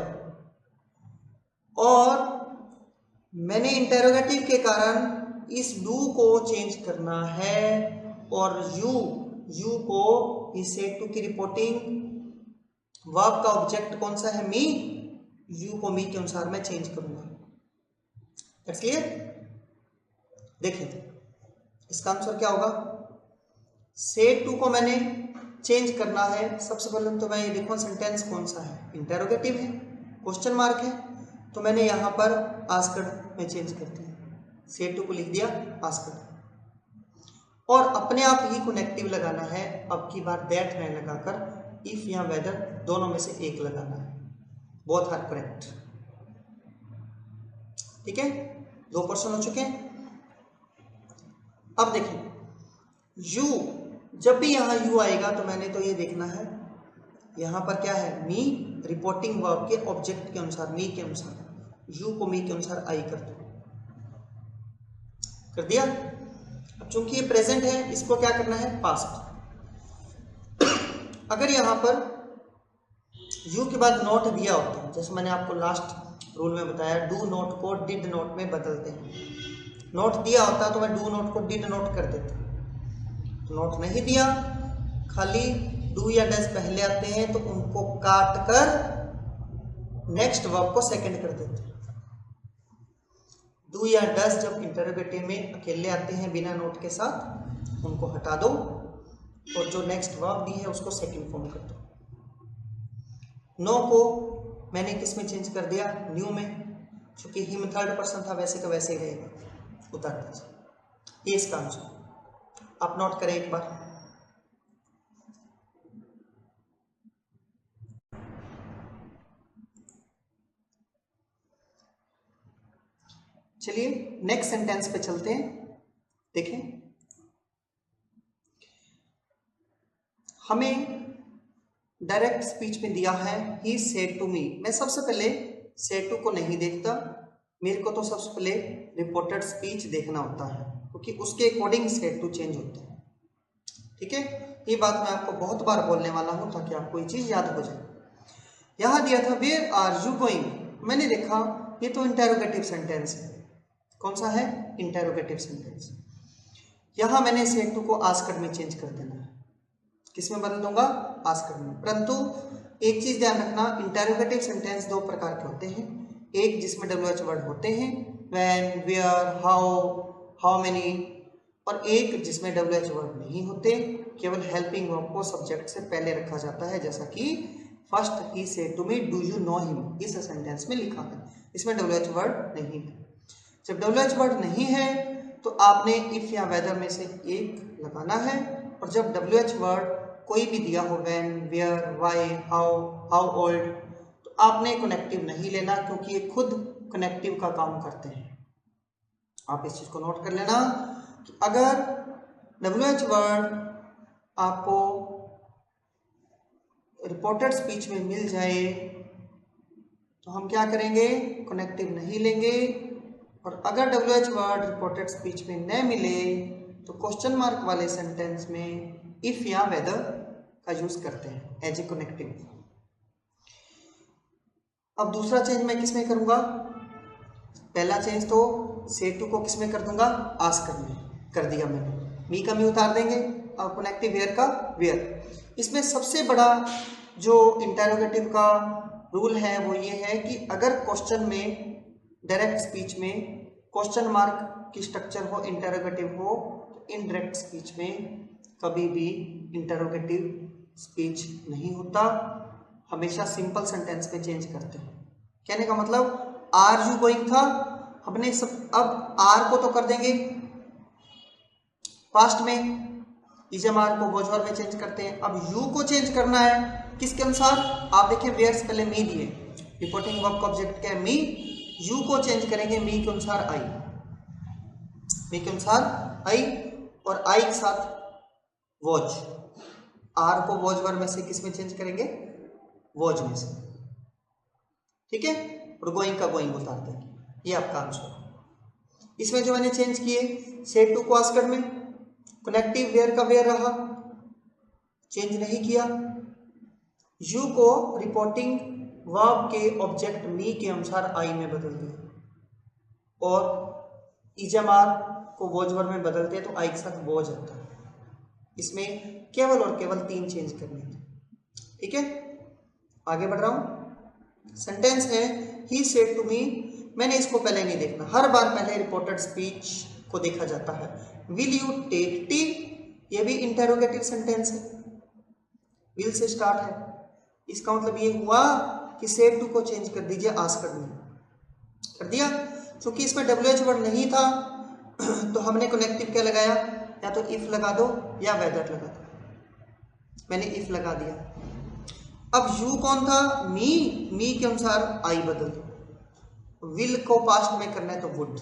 और मैंने इंटरोगेटिव के कारण इस डू को चेंज करना है, और यू को इस सेड टू की रिपोर्टिंग वर्ब का ऑब्जेक्ट कौन सा है? मी। यू को मी के अनुसार मैं चेंज करूंगा। That's clear. देखिए इसका आंसर क्या होगा? सेड टू को मैंने चेंज करना है। सबसे पहले तो मैं ये देखूं सेंटेंस कौन सा है, इंटरोगेटिव है, क्वेश्चन मार्क है, तो मैंने यहां पर आस्क्ड में चेंज कर दिया, सेड टू को लिख दिया आस्क्ड। और अपने आप ही कनेक्टिव लगाना है, अब की बार दैट नहीं लगाकर इफ या वेदर दोनों में से एक लगाना है। Both are correct. ठीक है, 2% हो चुके हैं। अब देखें यू, जब भी यहां यू आएगा तो मैंने तो ये देखना है यहां पर क्या है? मी, रिपोर्टिंग वर्ब के ऑब्जेक्ट के अनुसार, मी के अनुसार, यू को मी के अनुसार आई कर दो। कर दिया। अब चूंकि ये प्रेजेंट है, इसको क्या करना है? पास्ट। अगर यहां पर यू के बाद नोट दिया होता है, जैसे मैंने आपको लास्ट रूल में बताया, डू नोट को डिड नोट में बदलते हैं। नोट दिया होता तो मैं डू नोट को डिड नोट कर देता, तो नोट नहीं दिया, खाली डू या डज पहले आते हैं तो उनको काट कर नेक्स्ट वर्ब को सेकंड कर देते हैं। डू या डज जब इंटरोगेटिव में अकेले आते हैं बिना नोट के साथ, उनको हटा दो और जो नेक्स्ट वर्ब दी है उसको सेकंड फॉर्म कर दो। नो को मैंने किस में चेंज कर दिया? न्यू में, क्योंकि हिम थर्ड पर्सन था, वैसे का वैसे ही रहेगा। उतार दीजिए। ये इसका आंसर आप नोट करें एक बार। चलिए नेक्स्ट सेंटेंस पे चलते हैं। देखें, हमें डायरेक्ट स्पीच में दिया है ही सेड टू मी। मैं सबसे पहले सेड टू को नहीं देखता, मेरे को तो सबसे पहले रिपोर्टेड स्पीच देखना होता है, क्योंकि उसके अकॉर्डिंग सेड टू चेंज होता है। ठीक है, ये बात मैं आपको बहुत बार बोलने वाला हूं ताकि आपको ये चीज याद हो जाए। यहां दिया था वेयर आर यू गोइंग, मैंने देखा ये तो इंटेरोगेटिव सेंटेंस है। कौन सा है? Interrogative sentence. यहां मैंने सेड टू को आस्क्ड में चेंज कर देना है। किस में बदल दूंगा? आस्क्ड में। परंतु एक चीज ध्यान रखना, इंटेरोगेटिव सेंटेंस दो प्रकार के होते हैं। एक जिसमें WH वर्ड होते हैं, व्हेन, वेयर, हाउ मेनी, और एक जिसमें WH वर्ड नहीं होते, केवल हेल्पिंग वर्ब को सब्जेक्ट से पहले रखा जाता है, जैसा कि फर्स्ट ही said to me do you know him इस सेंटेंस में लिखा है। इसमें WH वर्ड नहीं है। जब WH वर्ड नहीं है तो आपने इफ या वेदर में से एक लगाना है, और जब WH वर्ड कोई भी दिया हो, when, where, why, how old, तो आपने कनेक्टिव नहीं लेना, क्योंकि ये खुद कनेक्टिव का काम करते हैं। आप इस चीज को नोट कर लेना कि अगर WH वर्ड आपको रिपोर्टेड स्पीच में मिल जाए तो हम क्या करेंगे? कनेक्टिव नहीं लेंगे। और अगर WH वर्ड रिपोर्टेड स्पीच में न मिले तो क्वेश्चन मार्क वाले सेंटेंस में इफ या वेदर का यूज करते हैं एज ए कनेक्टिव। अब दूसरा चेंज मैं किस में करूंगा? पहला चेंज तो सेड टू को किस में कर दूंगा? आस्क्ड में कर दिया मैंने। मी का मी उतार देंगे और कनेक्टिव वेयर का वेयर। इसमें सबसे बड़ा जो इंटेरोगेटिव का रूल है वो ये है कि अगर क्वेश्चन में डायरेक्ट स्पीच में क्वेश्चन मार्क की स्ट्रक्चर हो, इंटेरोगेटिव हो, तो इनडायरेक्ट स्पीच में कभी भी इंटेरोगेटिव स्पीच नहीं होता, हमेशा सिंपल सेंटेंस में चेंज करते हैं। कहने का मतलब आर यू गोइंग था, हमने सब अब आर को तो कर देंगे पास्ट में, इजमार को वोजवर में चेंज करते हैं। अब यू को चेंज करना है किसके अनुसार? आप देखिए वेयर से पहले मी दिए, रिपोर्टिंग वर्ब का ऑब्जेक्ट क्या है? मी। यू को चेंज करेंगे मी के अनुसार आई, मी के अनुसार आई, और आई के साथ वॉज। आर को वॉजवर में से किस में चेंज करेंगे? वॉज में से। ठीक है, और गोइंग का गोइंग उतार देंगे। ये आपका आंसर। इसमें जो मैंने चेंज किए, सेड टू को आस्क्ड में, कनेक्टिव वेयर का वेयर रहा, चेंज नहीं किया। यू को रिपोर्टिंग वर्ब के ऑब्जेक्ट मी के अनुसार आई में बदल दिया, और इजमार को वॉजवर में बदलते हैं तो आई के साथ वॉज आता है। इसमें केवल और केवल 3 चेंज करने हैं। ठीक है, आगे बढ़ रहा हूं। सेंटेंस है ही सेड टू मी, मैंने इसको पहले नहीं देखना, हर बार पहले रिपोर्टेड स्पीच को देखा जाता है। विल यू टेक टी, ये भी इंटेरोगेटिव सेंटेंस है, विल से स्टार्ट है। इसका मतलब ये हुआ कि सेड टू को चेंज कर दीजिए आस्क्ड में, कर दिया। क्योंकि इसमें WH वर्ड नहीं था तो हमने कनेक्टिव क्या लगाया? या तो इफ लगा दो या वेदर लगा दो। मैंने इफ लगा दिया। अब यू कौन था? मी। मी के अनुसार आई बदल दो। विल को पास्ट में करना है तो वुड।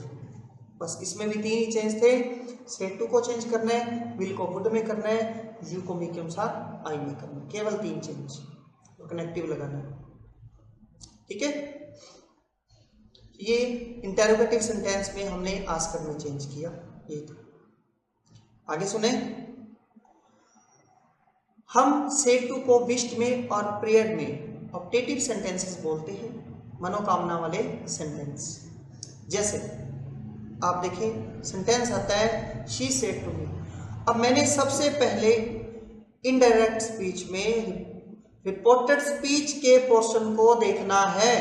बस इसमें भी 3 ही चेंज थे। सेड टू को चेंज करना है, विल को वुड में करना है, यू को मी के अनुसार आई में करना है। केवल 3 चेंज, तो कनेक्टिव लगाना है। ठीक है, ये इंटेरोगेटिव सेंटेंस में हमने आस्क्ड में चेंज किया। ये था। आगे सुने, हम सेड टू को विश्ड में और प्रेयर्ड में ऑप्टेटिव सेंटेंसेस बोलते हैं, मनोकामना वाले सेंटेंस। जैसे आप देखें सेंटेंस आता है शी सेड टू मी। अब मैंने सबसे पहले इनडायरेक्ट स्पीच में रिपोर्टेड स्पीच के पोर्शन को देखना है।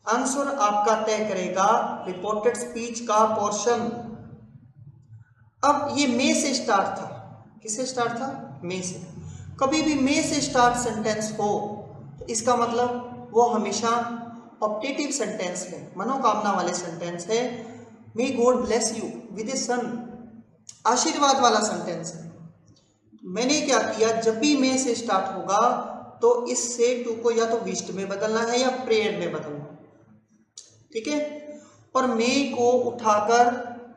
आंसर आपका तय करेगा रिपोर्टेड स्पीच का पोर्शन। अब ये मे से स्टार्ट था, किससे स्टार्ट था? मे से। कभी भी मे से स्टार्ट सेंटेंस हो तो इसका मतलब वो हमेशा ऑप्टेटिव सेंटेंस है, मनोकामना वाले सेंटेंस है। May god bless you with a son, आशीर्वाद वाला सेंटेंस है। मैंने क्या किया, जब भी मे से स्टार्ट होगा तो इस से टू को या तो विश्ड में बदलना है या प्रेयर्ड में बदलना, ठीक है। और मे को उठाकर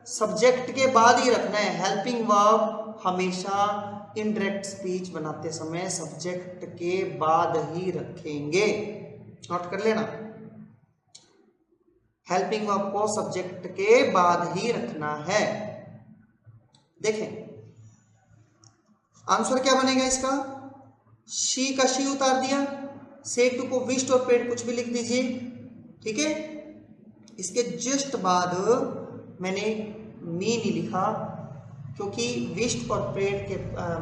सब्जेक्ट के बाद ही रखना है। हेल्पिंग वर्ब हमेशा इनडायरेक्ट स्पीच बनाते समय सब्जेक्ट के बाद ही रखेंगे, नोट कर लेना। हेल्पिंग वर्ब को सब्जेक्ट के बाद ही रखना है। देखें आंसर क्या बनेगा इसका, शी का शी उतार दिया, से टू को विश्ड और प्रेड कुछ भी लिख दीजिए, ठीक है। इसके जस्ट बाद मैंने मी नहीं लिखा क्योंकि विश्ड और प्रेड के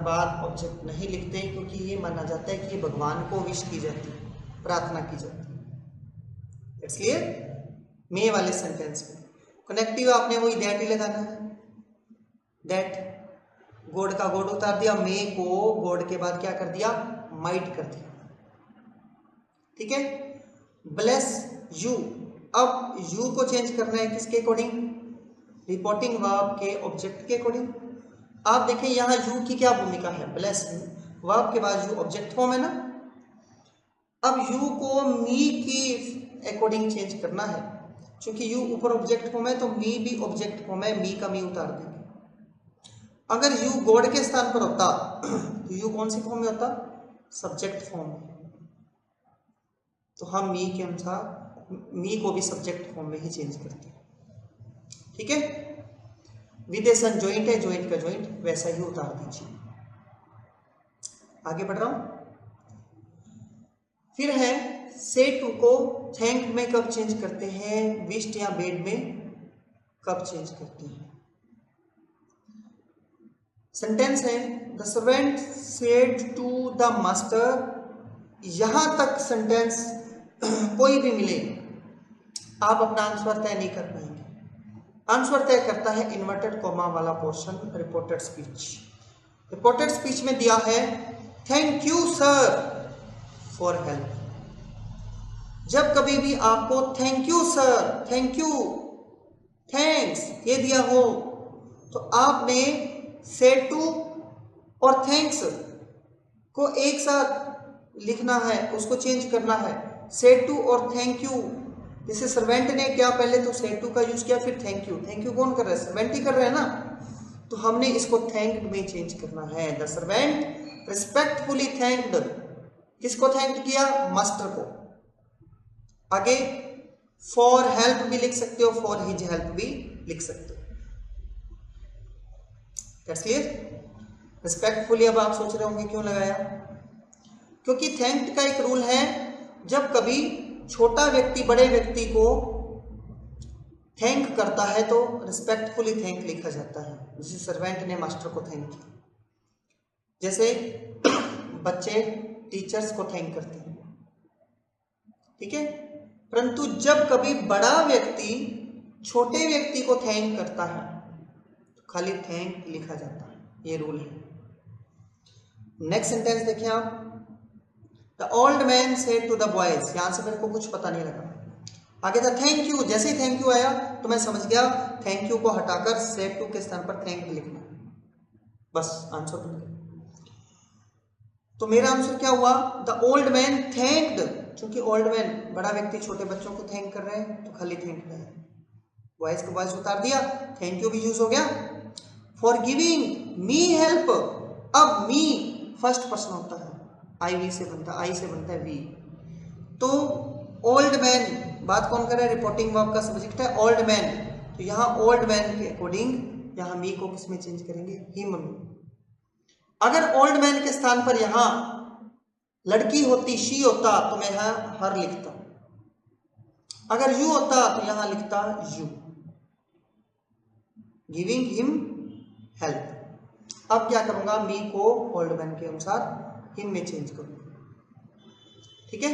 बाद ऑब्जेक्ट नहीं लिखते, क्योंकि ये माना जाता है कि ये भगवान को विश की जाती है, प्रार्थना की जाती है, इसलिए मे वाले सेंटेंस में कनेक्टिव आपने वही दैट ही लगाना है। दैट, गॉड का गॉड उतार दिया, मे को गॉड के बाद क्या कर दिया, माइट कर दिया, ठीक है। ब्लेस यू, अब यू को चेंज करना है किसके अकॉर्डिंग, रिपोर्टिंग वर्ब के ऑब्जेक्ट के अकॉर्डिंग। आप देखें यहां यू की क्या भूमिका है, ब्लेस यू, वर्ब के बाद यू ऑब्जेक्ट फॉर्म है ना। अब यू को मी की अकॉर्डिंग चेंज करना है, क्योंकि यू ऊपर ऑब्जेक्ट फॉर्म है तो मी भी ऑब्जेक्ट फॉर्म है, मी का मी उतार देंगे। अगर यू गॉड के स्थान पर होता तो यू कौन सी फॉर्म में होता, सब्जेक्ट फॉर्म में, तो हम मी के अनुसार मी को भी सब्जेक्ट फॉर्म में ही चेंज करते हैं, ठीक है। विदेशन ज्वाइंट है, ज्वाइंट का ज्वाइंट वैसा ही उतार दीजिए। आगे बढ़ रहा हूं। फिर है से टू को थैंक में कब चेंज करते हैं, विश्ड या बेड में कब चेंज करते हैं। सेंटेंस है the servant said to the master, यहां तक सेंटेंस कोई भी मिले आप अपना आंसर तय नहीं कर पाएंगे। आंसर तय करता है इन्वर्टेड कॉमा वाला portion, reported speech. Reported speech में दिया है thank you sir for help. जब कभी भी आपको thank you sir, thank you, thanks ये दिया हो तो आपने से टू और थैंक्स को एक साथ लिखना है, उसको चेंज करना है। से टू और थैंक यू, जैसे सर्वेंट ने क्या पहले तो से टू का यूज किया फिर थैंक यू। थैंक यू कौन कर रहा है, सर्वेंट ही कर रहा है ना, तो हमने इसको थैंक्ड में चेंज करना है। द सर्वेंट रिस्पेक्टफुली थैंक्ड, किसको थैंक किया, मास्टर को। आगे फॉर हेल्प भी लिख सकते हो, फॉर हिज हेल्प भी लिख सकते हो। That's clear. रिस्पेक्टफुली अब आप सोच रहे होंगे क्यों लगाया, क्योंकि थैंक्ड का एक रूल है, जब कभी छोटा व्यक्ति बड़े व्यक्ति को थैंक करता है तो रिस्पेक्टफुली थैंक लिखा जाता है। जैसे सर्वेंट ने मास्टर को थैंक किया, जैसे बच्चे टीचर्स को थैंक करते हैं, ठीक है। परंतु जब कभी बड़ा व्यक्ति छोटे व्यक्ति को थैंक करता है तो खाली थैंक लिखा जाता है, ये रूल है। नेक्स्ट सेंटेंस देखिए आप, the old man said to the boys, यहां से मेरे को कुछ पता नहीं लगा। आगे था थैंक यू, जैसे ही थैंक यू आया तो मैं समझ गया थैंक यू को हटाकर सेड टू के स्थान पर थैंक लिखना, बस आंसर बन गया। तो मेरा आंसर क्या हुआ, द ओल्ड मैन थैंक्ड, क्योंकि ओल्ड मैन बड़ा व्यक्ति छोटे बच्चों को थैंक कर रहे हैं तो खाली थैंक है। वॉइस को वॉइस उतार दिया, थैंक यू भी यूज हो गया। फॉर गिविंग मी हेल्प, अब मी फर्स्ट पर्सन होता है, आई वी से बनता है, आई से बनता है वी। तो ओल्ड मैन, बात कौन कर रहा है, रिपोर्टिंग वर्ब का सब्जेक्ट है ओल्ड मैन, तो यहाँ ओल्ड मैन के अकॉर्डिंग यहाँ मी को किसमें चेंज करेंगे, हिम में। अगर ओल्ड मैन के स्थान पर यहां लड़की होती, शी होता, तो मैं यहां हर लिखता। अगर यू होता तो यहां लिखता यू, गिविंग हिम हेल्प। अब क्या करूंगा, मी को ओल्ड मैन के अनुसार हिम में चेंज करूंगा, ठीक है।